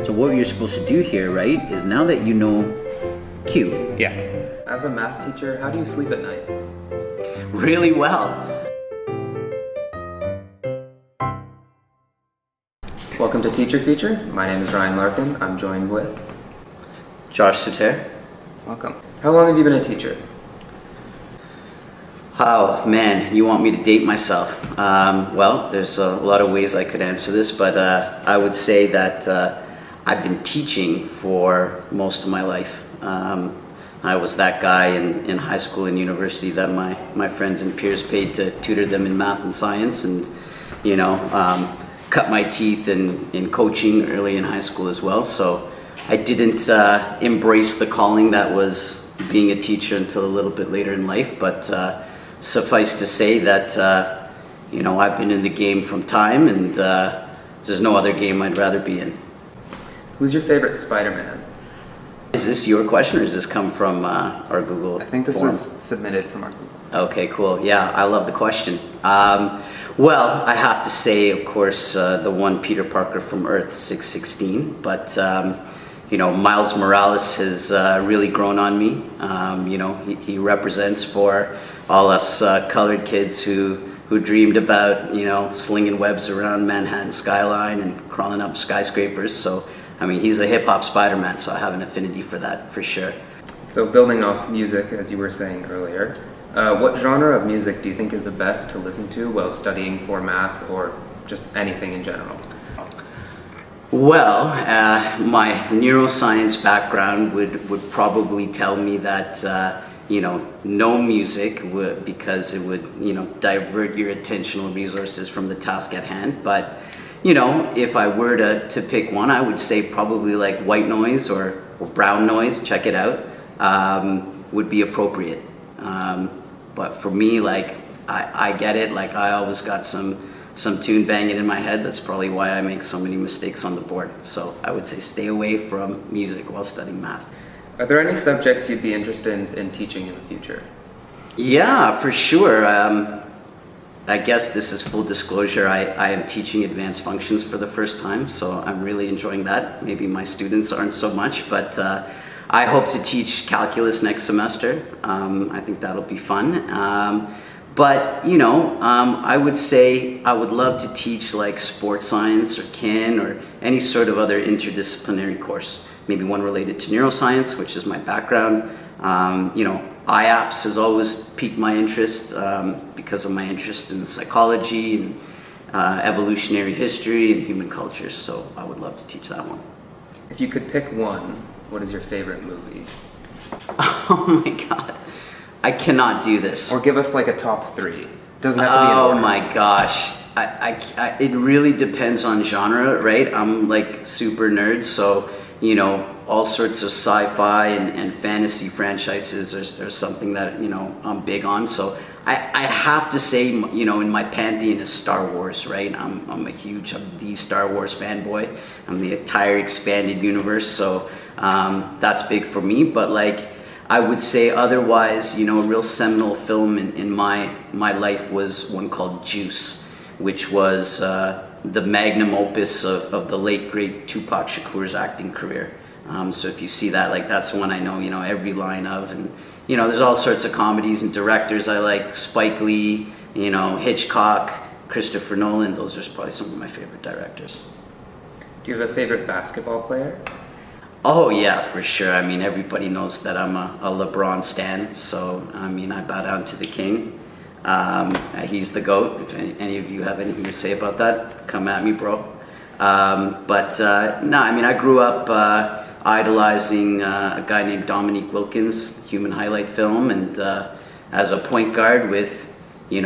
So what you're supposed to do here, right, is now that you know Q. Yeah. As a math teacher, how do you sleep at night? Really well. Welcome to Teacher Feature. My name is Ryan Larkin. I'm joined with Josh Suteir. Welcome. How long have you been a teacher? Oh man, you want me to date myself? Well, there's a lot of ways I could answer this, but I would say that I've been teaching for most of my life. I was that guy in high school and university that my friends and peers paid to tutor them in math and science, and cut my teeth in coaching early in high school as well. So I didn't embrace the calling that was being a teacher until a little bit later in life, but suffice to say that I've been in the game from time, and there's no other game I'd rather be in. Who's your favorite Spider-Man? Is this your question, or does this come from our Google I think this form? was submitted from our Google. Okay, cool. Yeah, I love the question. Well, I have to say, of course, the one Peter Parker from Earth 616, but Miles Morales has really grown on me. He represents for all us colored kids who dreamed about slinging webs around Manhattan skyline and crawling up skyscrapers. So he's a hip-hop Spider-Man, so I have an affinity for that for sure. So building off music, as you were saying earlier, what genre of music do you think is the best to listen to while studying for math or just anything in general? Well, my neuroscience background would probably tell me that no music because it would divert your attentional resources from the task at hand. But if I were to pick one, I would say probably like white noise or brown noise, check it out, would be appropriate. But for me, I get it, I always got some tune banging in my head. That's probably why I make so many mistakes on the board. So I would say stay away from music while studying math. Are there any subjects you'd be interested in teaching in the future? Yeah, for sure. I guess this is full disclosure. I am teaching advanced functions for the first time, so I'm really enjoying that. Maybe my students aren't so much, but I hope to teach calculus next semester. I think that'll be fun. But I would say I would love to teach like sports science or kin or any sort of other interdisciplinary course. Maybe one related to neuroscience, which is my background. IAPS has always piqued my interest because of my interest in psychology and evolutionary history and human culture. So I would love to teach that one. If you could pick one, what is your favorite movie? Oh my God. I cannot do this. Or give us like a top three. Doesn't have to be in order. Oh my gosh. It really depends on genre, right? I'm like super nerd, so all sorts of sci-fi and fantasy franchises are something that I'm big on. So I have to say in my pantheon is Star Wars, right? I'm the Star Wars fanboy. I'm the entire expanded universe, so that's big for me. But I would say otherwise, a real seminal film in my life was one called Juice, which was the magnum opus of the late great Tupac Shakur's acting career. So if you see that, that's one I know every line of. And there's all sorts of comedies and directors I like: Spike Lee, Hitchcock, Christopher Nolan. Those are probably some of my favorite directors. Do you have a favorite basketball player? Oh yeah, for sure. Everybody knows that I'm a LeBron stan, so I bow down to the king. He's the GOAT. If any of you have anything to say about that, come at me, bro. I grew up idolizing a guy named Dominique Wilkins, Human Highlight Film, and as a point guard with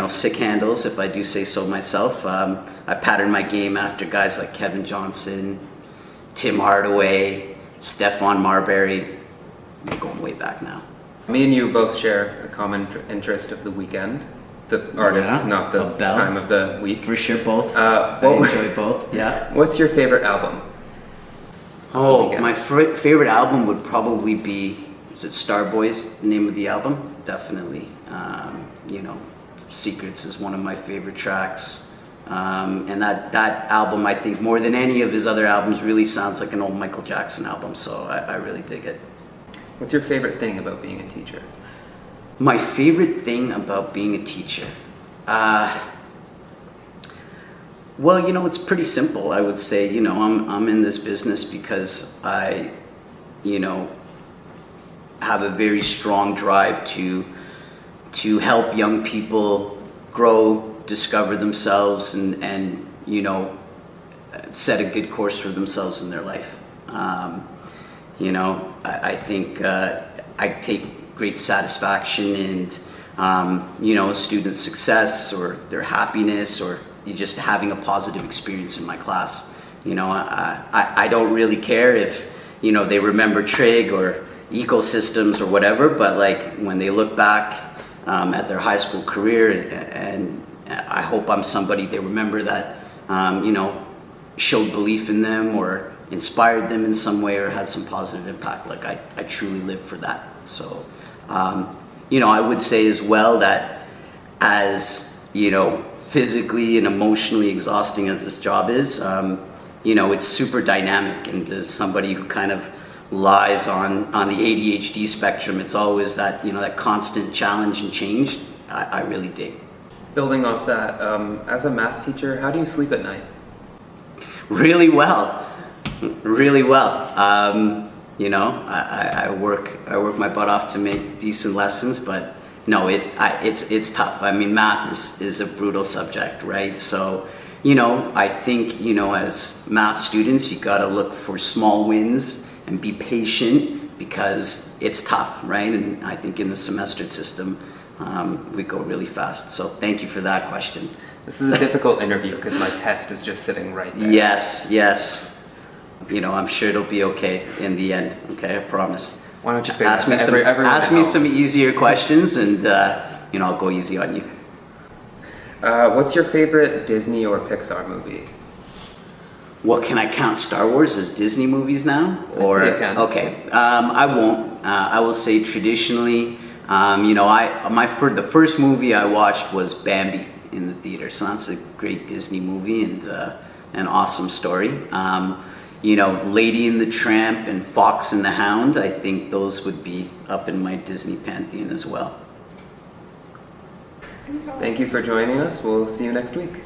sick handles, if I do say so myself, I patterned my game after guys like Kevin Johnson, Tim Hardaway, Stephon Marbury. I'm going way back now. Me and you both share a common interest of The Weeknd, the artist, not the time of the week. For sure, both. I enjoy both. Yeah. What's your favorite album? Oh, my favorite album would probably be, is it Starboys, the name of the album? Definitely. Secrets is one of my favorite tracks. And that album, I think, more than any of his other albums, really sounds like an old Michael Jackson album. So I really dig it. What's your favorite thing about being a teacher? My favorite thing about being a teacher? Well, you know, it's pretty simple. I would say, you know, I'm in this business because I, you know, have a very strong drive to help young people grow, discover themselves, and you know, set a good course for themselves in their life. You know, I think I take great satisfaction in, you know, student success or their happiness, or you just having a positive experience in my class. You know, I don't really care if, you know, they remember trig or ecosystems or whatever, but like when they look back at their high school career, and I hope I'm somebody they remember that, you know, showed belief in them or inspired them in some way or had some positive impact. Like I truly live for that. So, you know, I would say as well that as, you know, physically and emotionally exhausting as this job is, you know, it's super dynamic, and as somebody who kind of lies on the ADHD spectrum, it's always that, you know, that constant challenge and change. I really dig. Building off that, as a math teacher, how do you sleep at night? Really well, really well. You know, I work my butt off to make decent lessons, but no, it's tough. I mean, math is a brutal subject, right? So, you know, I think, you know, as math students, you got to look for small wins and be patient because it's tough, right? And I think in the semestered system, we go really fast. So thank you for that question. This is a difficult interview because my test is just sitting right there. Yes, yes. You know, I'm sure it'll be okay in the end. Okay, I promise. Why don't you say Ask that to everyone ask at me home? some easier questions, and you know, I'll go easy on you. What's your favorite Disney or Pixar movie? Well, can I count Star Wars as Disney movies now? Or I'd say you can. Okay, I won't. I will say traditionally, you know, the first movie I watched was Bambi in the theater, so that's a great Disney movie and an awesome story. You know, Lady and the Tramp and Fox and the Hound, I think those would be up in my Disney pantheon as well. Thank you for joining us. We'll see you next week.